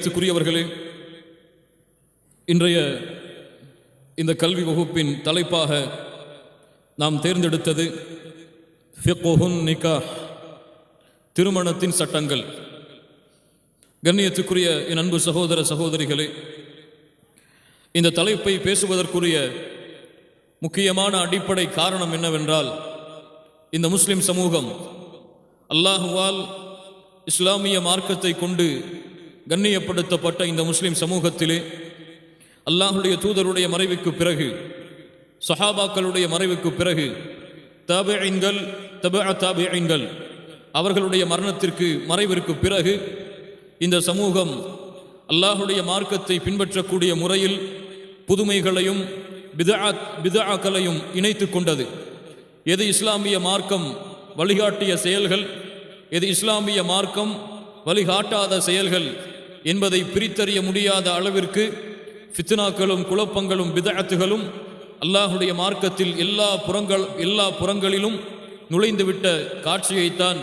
கண்ணியத்துக்குரியவர்களே, இன்றைய இந்த கல்வி வகுப்பின் தலைப்பாக நாம் தேர்ந்தெடுத்தது ஃபிக்ஹுன் நிகாஹ், திருமணத்தின் சட்டங்கள். கண்ணியத்துக்குரிய என் அன்பு சகோதர சகோதரிகளே, இந்த தலைப்பை பேசுவதற்குரிய முக்கியமான அடிப்படை காரணம் என்னவென்றால், இந்த முஸ்லிம் சமூகம் அல்லாஹுவால் இஸ்லாமிய மார்க்கத்தை கொண்டு கண்ணியப்படுத்தப்பட்ட இந்த முஸ்லிம் சமூகத்திலே அல்லாஹுடைய தூதருடைய மறைவுக்கு பிறகு, சஹாபாக்களுடைய மறைவுக்கு பிறகு, தாபிஈன்கள், தபஅ தாபிஈன்கள் அவர்களுடைய மறைவிற்கு பிறகு இந்த சமூகம் அல்லாஹுடைய மார்க்கத்தை பின்பற்றக்கூடிய முறையில் புதுமைகளையும் பிதஆக்களையும் இணைத்து கொண்டது. எது இஸ்லாமிய மார்க்கம் வழிகாட்டிய செயல்கள், எது இஸ்லாமிய மார்க்கம் வழிகாட்டாத செயல்கள் என்பதை பிரித்தறிய முடியாத அளவிற்கு ஃபித்னாக்களும் குழப்பங்களும் பிதஅத்துகளும் அல்லாஹுடைய மார்க்கத்தில் எல்லா புறங்களிலும் நுழைந்துவிட்ட காட்சியைத்தான்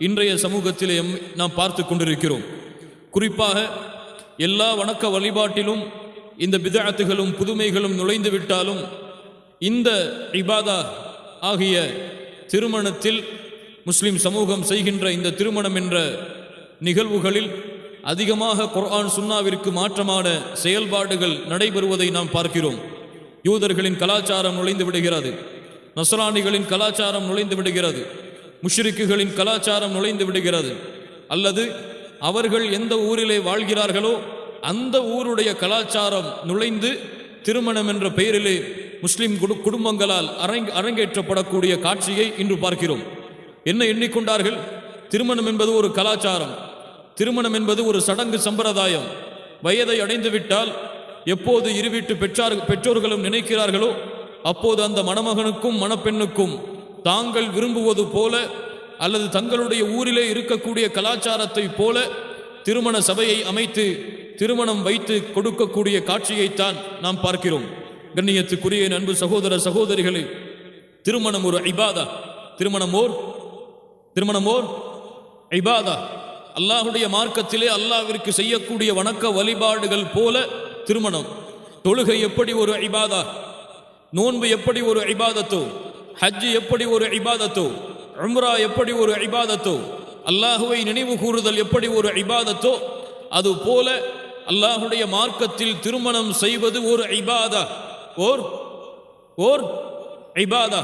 இன்றைய சமூகத்திலே நாம் பார்த்து கொண்டிருக்கிறோம். குறிப்பாக எல்லா வணக்க வழிபாட்டிலும் இந்த பிதஅத்துகளும் புதுமைகளும் நுழைந்து விட்டாலும், இந்த இபாதா ஆகிய திருமணத்தில் முஸ்லிம் சமூகம் செய்கின்ற இந்த திருமணம் என்ற நிகழ்வுகளில் அதிகமாக குர்ஆன் சுன்னாவிற்கு மாற்றமான செயல்பாடுகள் நடைபெறுவதை நாம் பார்க்கிறோம். யூதர்களின் கலாச்சாரம் நுழைந்து விடுகிறது, நஸ்ரானிகளின் கலாச்சாரம் நுழைந்து விடுகிறது, முஷ்ரிக்குகளின் கலாச்சாரம் நுழைந்து விடுகிறது, அல்லது அவர்கள் எந்த ஊரிலே வாழ்கிறார்களோ அந்த ஊருடைய கலாச்சாரம் நுழைந்து திருமணம் என்ற பெயரிலே முஸ்லிம் குடும்பங்களால் அரங்கேற்றப்படக்கூடிய காட்சியை இன்று பார்க்கிறோம். என்ன எண்ணிக்கொண்டார்கள்? திருமணம் என்பது ஒரு கலாச்சாரம், திருமணம் என்பது ஒரு சடங்கு சம்பிரதாயம். வயதை அடைந்து விட்டால் எப்போது இருவீட்டு பெற்றோர்களும் நினைக்கிறார்களோ அப்போது அந்த மணமகனுக்கும் மணப்பெண்ணுக்கும் தாங்கள் விரும்புவது போல அல்லது தங்களுடைய ஊரிலே இருக்கக்கூடிய கலாச்சாரத்தை போல திருமண சபையை அமைத்து திருமணம் வைத்து கொடுக்கக்கூடிய காட்சியைத்தான் நாம் பார்க்கிறோம். கண்ணியத்துக்குரிய அன்பு சகோதர சகோதரிகளே, திருமணம் ஒரு இபாதா, திருமணம் ஓர் இபாதா. அல்லாஹுடைய மார்க்கத்திலே அல்லாஹ்விற்கு செய்யக்கூடிய வணக்க வழிபாடுகள் போல திருமணம். தொழுகை எப்படி ஒரு இபாதா, நோன்பு எப்படி ஒரு இபாதத்தோ, ஹஜ் எப்படி ஒரு இபாதத்தோ, உம்ரா எப்படி ஒரு இபாதத்தோ, அல்லாஹுவை நினைவு கூறுதல் எப்படி ஒரு இபாதத்தோ, அது போல அல்லாஹுடைய மார்க்கத்தில் திருமணம் செய்வது ஒரு இபாதா, ஓர் இபாதா.